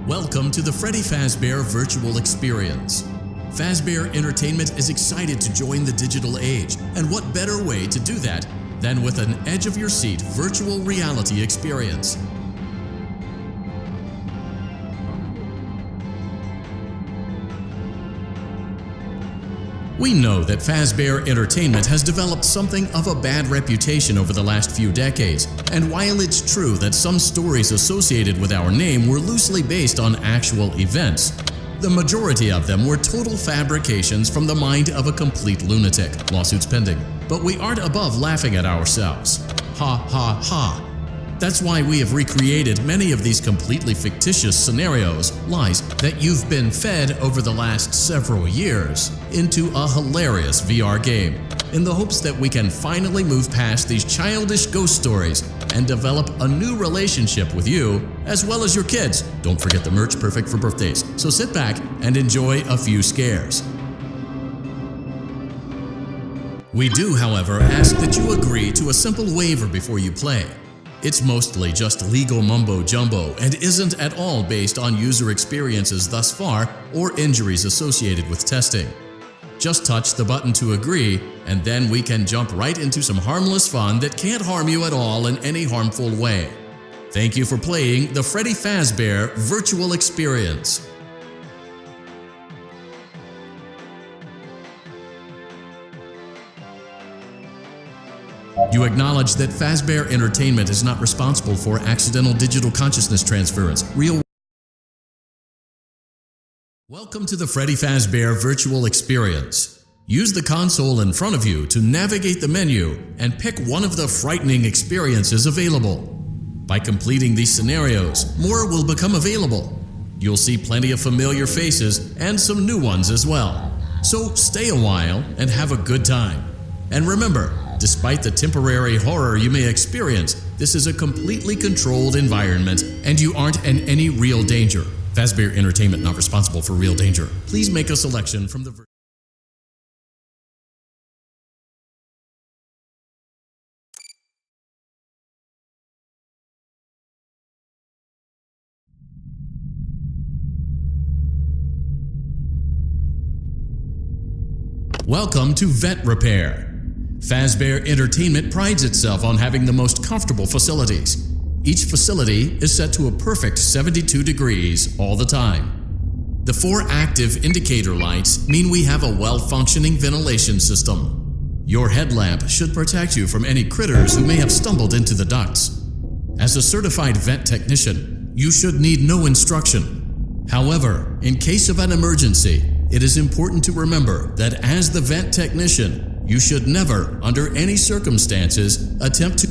Welcome to the Freddy Fazbear Virtual Experience. Fazbear Entertainment is excited to join the digital age, and what better way to do that than with an edge-of-your-seat virtual reality experience. We know that Fazbear Entertainment has developed something of a bad reputation over the last few decades, and while it's true that some stories associated with our name were loosely based on actual events, the majority of them were total fabrications from the mind of a complete lunatic. Lawsuits pending. But we aren't above laughing at ourselves. Ha ha ha. That's why we have recreated many of these completely fictitious scenarios, lies, that you've been fed over the last several years into a hilarious VR game, in the hopes that we can finally move past these childish ghost stories and develop a new relationship with you, as well as your kids. Don't forget the merch, perfect for birthdays. So sit back and enjoy a few scares. We do, however, ask that you agree to a simple waiver before you play. It's mostly just legal mumbo-jumbo and isn't at all based on user experiences thus far or injuries associated with testing. Just touch the button to agree, and then we can jump right into some harmless fun that can't harm you at all in any harmful way. Thank you for playing the Freddy Fazbear Virtual Experience. You acknowledge that Fazbear Entertainment is not responsible for accidental digital consciousness transference. Welcome to the Freddy Fazbear Virtual Experience. Use the console in front of you to navigate the menu and pick one of the frightening experiences available. By completing these scenarios, more will become available. You'll see plenty of familiar faces and some new ones as well. So stay a while and have a good time. And remember, despite the temporary horror you may experience, this is a completely controlled environment and you aren't in any real danger. Fazbear Entertainment not responsible for real danger. Please make a selection from the Welcome to Vet Repair. Fazbear Entertainment prides itself on having the most comfortable facilities. Each facility is set to a perfect 72 degrees all the time. The 4 active indicator lights mean we have a well-functioning ventilation system. Your headlamp should protect you from any critters who may have stumbled into the ducts. As a certified vet technician, you should need no instruction. However, in case of an emergency, it is important to remember that as the vet technician, you should never, under any circumstances, attempt to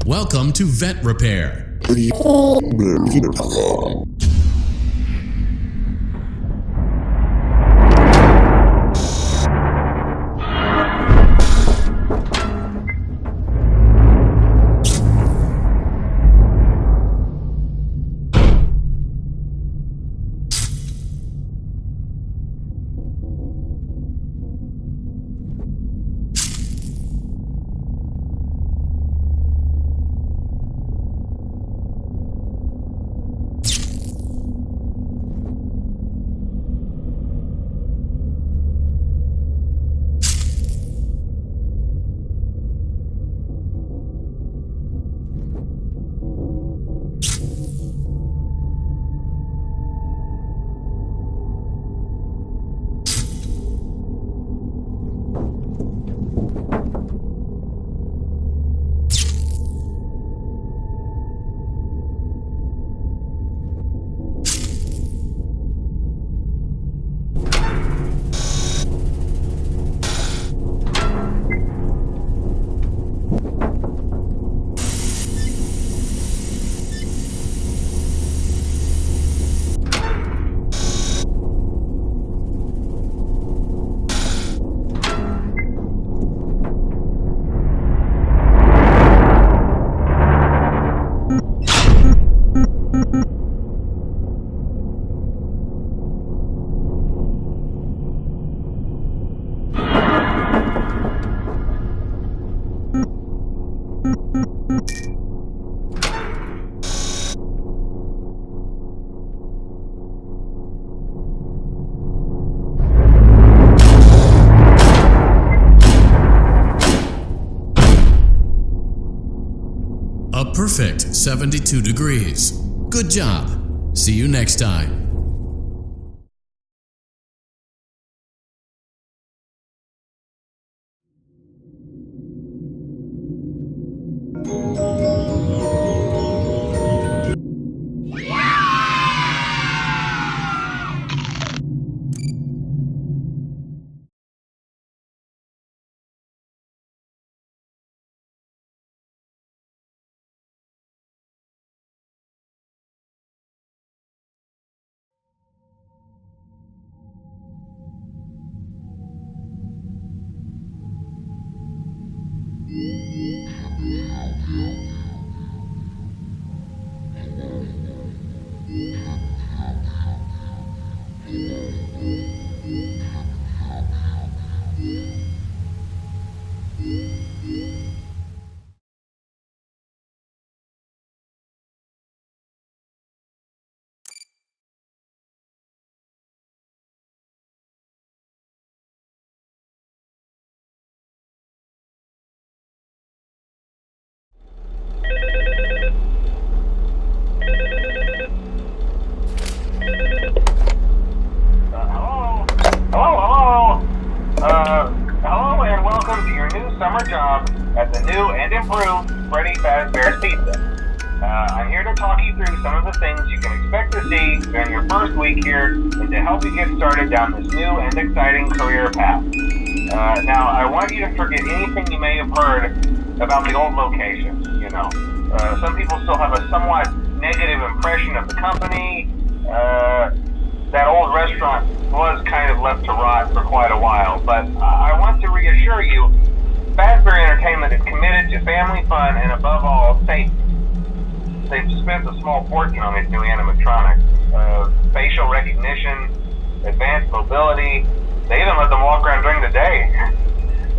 Welcome to Vet Repair. A perfect 72 degrees. Good job. See you next time. Hello and welcome to your new summer job at the new and improved Freddy Fazbear's Pizza. I'm here to talk you through some of the things you can expect to see during your first week here and to help you get started down this new and exciting career path. Now, I want you to forget anything you may have heard about the old location, you know. Some people still have a somewhat negative impression of the company. That old restaurant was kind of left to rot for quite a while, but I want to reassure you, Fazbear Entertainment is committed to family fun and above all, safety. They've spent a small fortune on these new animatronics. Facial recognition, advanced mobility, they even let them walk around during the day.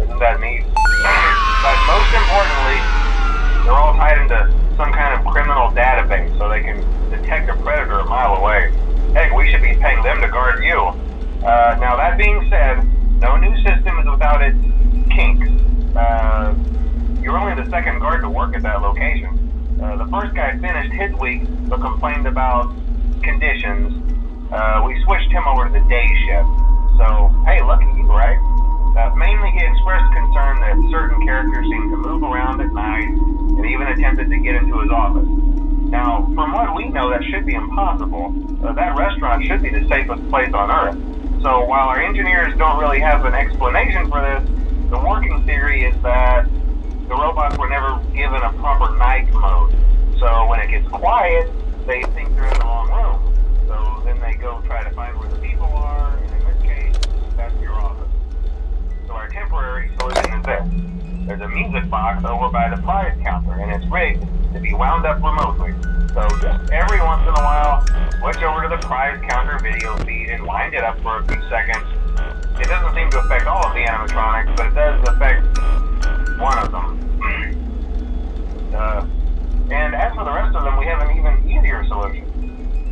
Isn't that neat? But most importantly, they're all tied into some kind of criminal database so they can detect a predator a mile away. Heck, we should be paying them to guard you. Now that being said, no new system is without its kinks. You're only the second guard to work at that location. The first guy finished his week but complained about conditions. We switched him over to the day shift. So, hey, lucky you, right? Mainly he expressed concern that certain characters seemed to move around at night and even attempted to get into his office. Now, from what we know, that should be impossible. That restaurant should be the safest place on Earth. So while our engineers don't really have an explanation for this, the working theory is that the robots were never given a proper night mode. So when it gets quiet, they think they're in the wrong room. So then they go try to find where the people are, and in this case, that's your office. So our temporary solution is this. There's a music box over by the prize counter, and it's rigged to be wound up remotely. So just every once in a while, switch over to the prize counter video feed and wind it up for a few seconds. It doesn't seem to affect all of the animatronics, but it does affect one of them. And as for the rest of them, we have an even easier solution.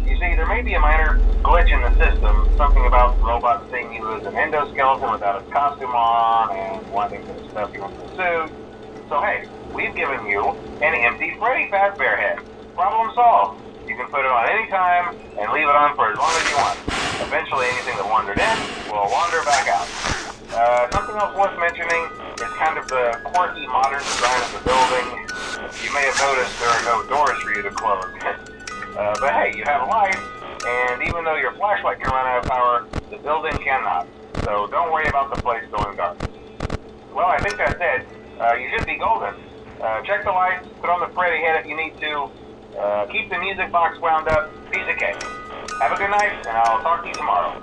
You see, there may be a minor glitch in the system, something about the robot seeing you as an endoskeleton without a costume on and wanting to stuff you into the suit. So hey, we've given you an empty Freddy Fazbear head. Problem solved. You can put it on any time and leave it on for as long as you want. Eventually anything that wandered in will wander back out. Something else worth mentioning is kind of the quirky modern design of the building. You may have noticed there are no doors for you to close. But hey, you have a light, and even though your flashlight can run out of power, the building cannot. So don't worry about the place going dark. Well, I think that's it. You should be golden. Check the lights, put on the Freddy head if you need to. Keep the music box wound up. Piece of cake. Have a good night, and I'll talk to you tomorrow.